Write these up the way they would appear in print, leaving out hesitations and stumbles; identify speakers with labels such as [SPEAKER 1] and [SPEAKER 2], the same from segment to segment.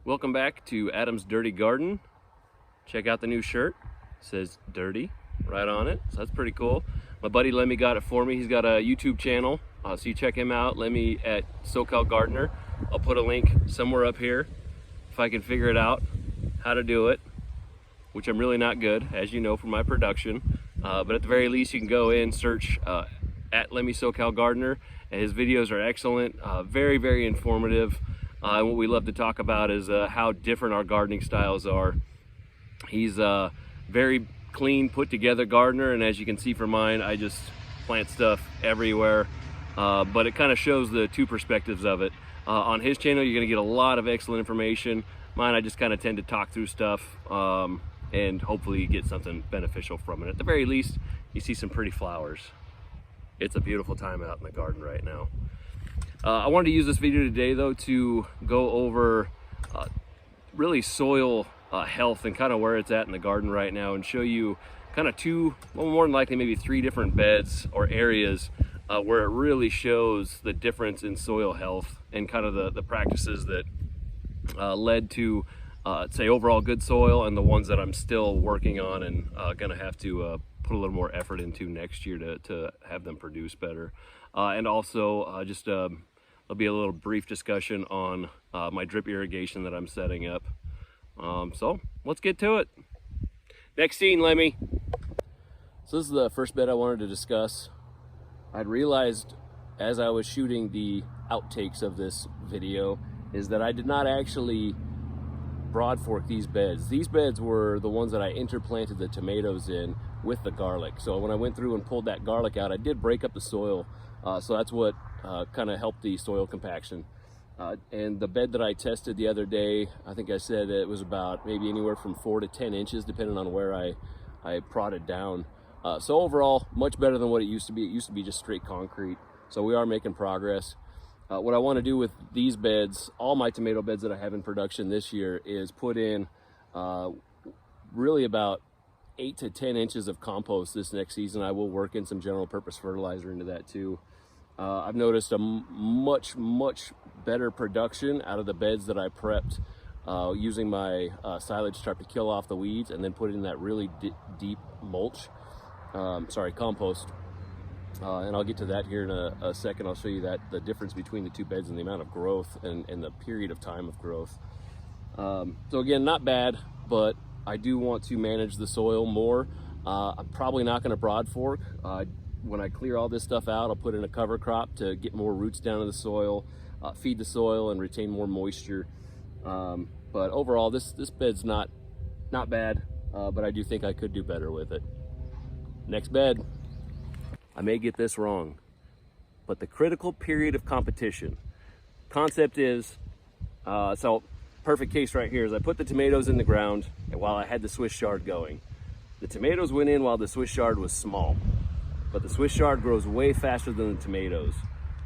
[SPEAKER 1] Welcome back to Adam's Dirty Garden. Check out the new shirt. It says dirty right on it, so that's pretty cool. My buddy Lemmy got it for me. He's got a YouTube channel, so you check him out, Lemmy at SoCal Gardener. I'll put a link somewhere up here if I can figure it out how to do it, which I'm really not good, as you know, from my production. But at the very least, you can go in, search at Lemmy SoCal Gardener, and his videos are excellent, very, very informative. And what we love to talk about is how different our gardening styles are. He's a very clean, put together gardener, and as you can see from mine, I just plant stuff everywhere. But it kind of shows the two perspectives of it. On his channel, you're gonna get a lot of excellent information. Mine, I just kind of tend to talk through stuff and hopefully you get something beneficial from it. At the very least, you see some pretty flowers. It's a beautiful time out in the garden right now. I wanted to use this video today though to go over really soil health and kind of where it's at in the garden right now, and show you kind of two, well, more than likely maybe three different beds or areas where it really shows the difference in soil health and kind of the practices that led to say overall good soil, and the ones that I'm still working on and gonna have to put a little more effort into next year to have them produce better. And also just there'll be a little brief discussion on my drip irrigation that I'm setting up. So let's get to it. Next scene, Lemmy. So this is the first bed I wanted to discuss. I'd realized as I was shooting the outtakes of this video is that I did not actually broad fork these beds. These beds were the ones that I interplanted the tomatoes in with the garlic. So when I went through and pulled that garlic out, I did break up the soil. So that's what kind of helped the soil compaction. And the bed that I tested the other day, I think I said it was about maybe anywhere from 4 to 10 inches, depending on where I prodded down. So overall, much better than what it used to be. It used to be just straight concrete. So we are making progress. What I want to do with these beds, all my tomato beds that I have in production this year, is put in really about 8 to 10 inches of compost this next season. I will work in some general purpose fertilizer into that too. I've noticed a much better production out of the beds that I prepped using my silage tarp to kill off the weeds, and then put in that really deep mulch, compost. And I'll get to that here in a second. I'll show you that the difference between the two beds and the amount of growth and the period of time of growth. So again, not bad, but I do want to manage the soil more. I'm probably not going to broad fork. When I clear all this stuff out, I'll put in a cover crop to get more roots down in the soil, feed the soil and retain more moisture. But overall, this bed's not bad, but I do think I could do better with it. Next bed. I may get this wrong, but the critical period of competition. Concept is, so perfect case right here is I put the tomatoes in the ground and while I had the Swiss chard going. The tomatoes went in while the Swiss chard was small, but the Swiss chard grows way faster than the tomatoes.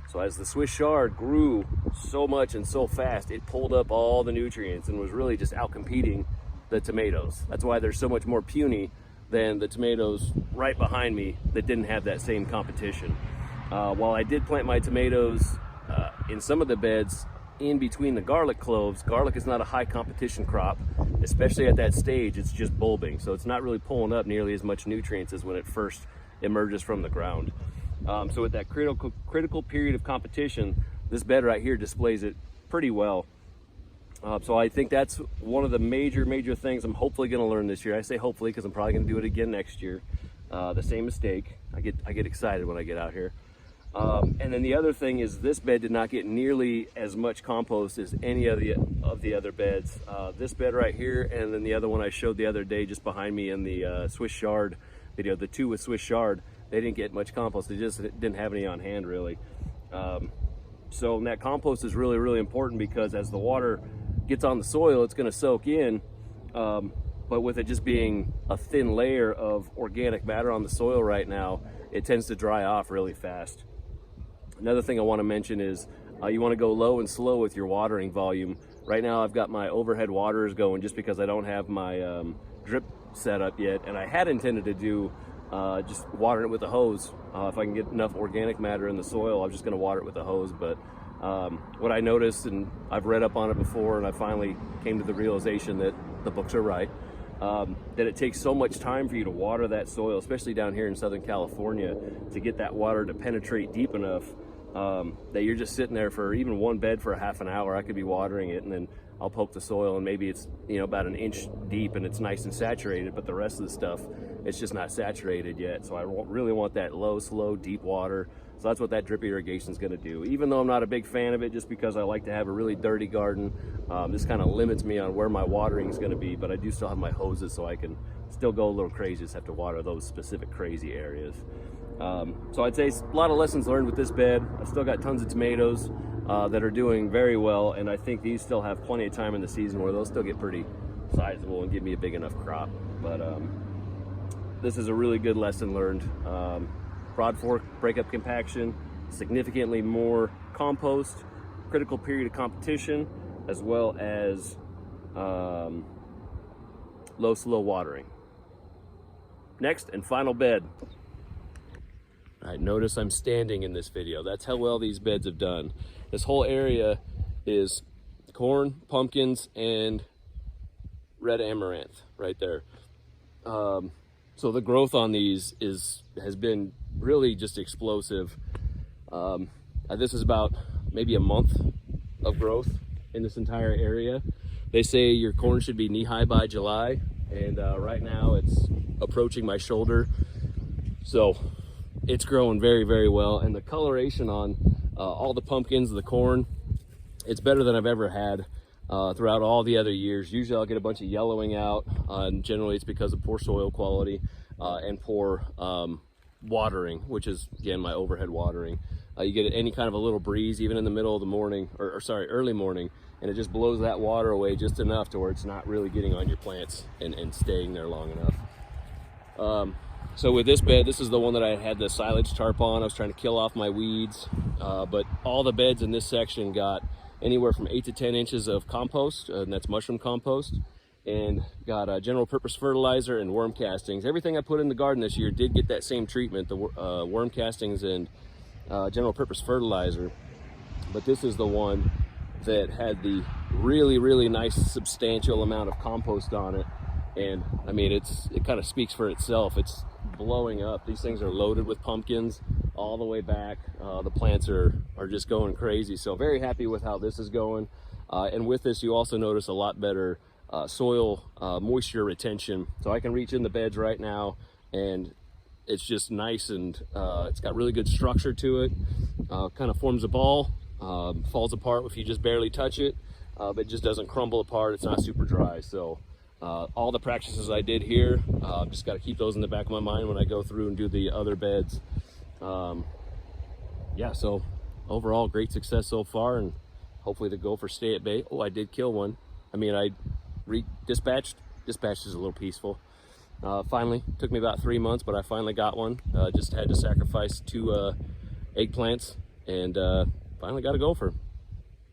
[SPEAKER 1] So as the Swiss chard grew so much and so fast, it pulled up all the nutrients and was really just outcompeting the tomatoes. That's why they're so much more puny than the tomatoes right behind me that didn't have that same competition. While I did plant my tomatoes in some of the beds in between the garlic cloves, garlic is not a high competition crop, especially at that stage. It's just bulbing, so it's not really pulling up nearly as much nutrients as when it first emerges from the ground. So with that critical period of competition, this bed right here displays it pretty well. So I think that's one of the major things I'm hopefully going to learn this year. I say hopefully because I'm probably going to do it again next year. The same mistake. I get excited when I get out here. And then the other thing is this bed did not get nearly as much compost as any of the other beds. This bed right here, and then the other one I showed the other day just behind me in the Swiss chard video, the two with Swiss chard, they didn't get much compost. They just didn't have any on hand really. So that compost is really important because as the water gets on the soil, it's going to soak in, but with it just being a thin layer of organic matter on the soil right now, it tends to dry off really fast. Another thing I want to mention is you want to go low and slow with your watering volume. Right now I've got my overhead waterers going just because I don't have my drip set up yet, and I had intended to do just watering it with a hose. If I can get enough organic matter in the soil, I'm just going to water it with a hose, but What I noticed, and I've read up on it before, and I finally came to the realization that the books are right, that it takes so much time for you to water that soil, especially down here in Southern California, to get that water to penetrate deep enough that you're just sitting there for even one bed for a half an hour. I could be watering it, and then I'll poke the soil, and maybe it's, you know, about an inch deep and it's nice and saturated, but the rest of the stuff, it's just not saturated yet. So I really want that low, slow, deep water. So that's what that drip irrigation is going to do. Even though I'm not a big fan of it, just because I like to have a really dirty garden, this kind of limits me on where my watering is going to be, but I do still have my hoses, so I can still go a little crazy, just have to water those specific crazy areas. So I'd say a lot of lessons learned with this bed. I've still got tons of tomatoes that are doing very well, and I think these still have plenty of time in the season where they'll still get pretty sizable and give me a big enough crop. But this is a really good lesson learned. Broad fork breakup compaction, significantly more compost, critical period of competition, as well as low, slow watering. Next and final bed. All right, notice I'm standing in this video. That's how well these beds have done. This whole area is corn, pumpkins, and red amaranth right there. So the growth on these has been really just explosive. This is about maybe a month of growth in this entire area. They say your corn should be knee-high by July, and right now it's approaching my shoulder. So it's growing very, very well, and the coloration on all the pumpkins, the corn, it's better than I've ever had throughout all the other years. Usually I'll get a bunch of yellowing out, and generally it's because of poor soil quality and poor watering, which is, again, my overhead watering. You get any kind of a little breeze, even in the middle of the morning, or sorry, early morning, and it just blows that water away just enough to where it's not really getting on your plants and staying there long enough. So with this bed, this is the one that I had the silage tarp on. I was trying to kill off my weeds, but all the beds in this section got anywhere from 8 to 10 inches of compost, and that's mushroom compost, and got general purpose fertilizer and worm castings. Everything I put in the garden this year did get that same treatment, the worm castings and general purpose fertilizer, but this is the one that had the really, really nice substantial amount of compost on it. And I mean, it kind of speaks for itself. It's blowing up. These things are loaded with pumpkins all the way back. The plants are just going crazy. So very happy with how this is going. And with this, you also notice a lot better soil moisture retention. So I can reach in the beds right now, and it's just nice, and it's got really good structure to it. Kind of forms a ball, falls apart if you just barely touch it, but it just doesn't crumble apart. It's not super dry. So all the practices I did here, just got to keep those in the back of my mind when I go through and do the other beds. Yeah, so overall, great success so far, and hopefully the gophers stay at bay. Oh, I did kill one. I mean, I dispatched is a little peaceful. Finally, took me about 3 months, but I finally got one. Just had to sacrifice 2 eggplants, and finally got a gopher.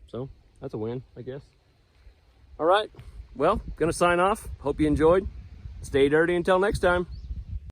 [SPEAKER 1] So that's a win, I guess. All right, well, gonna sign off. Hope you enjoyed. Stay dirty until next time.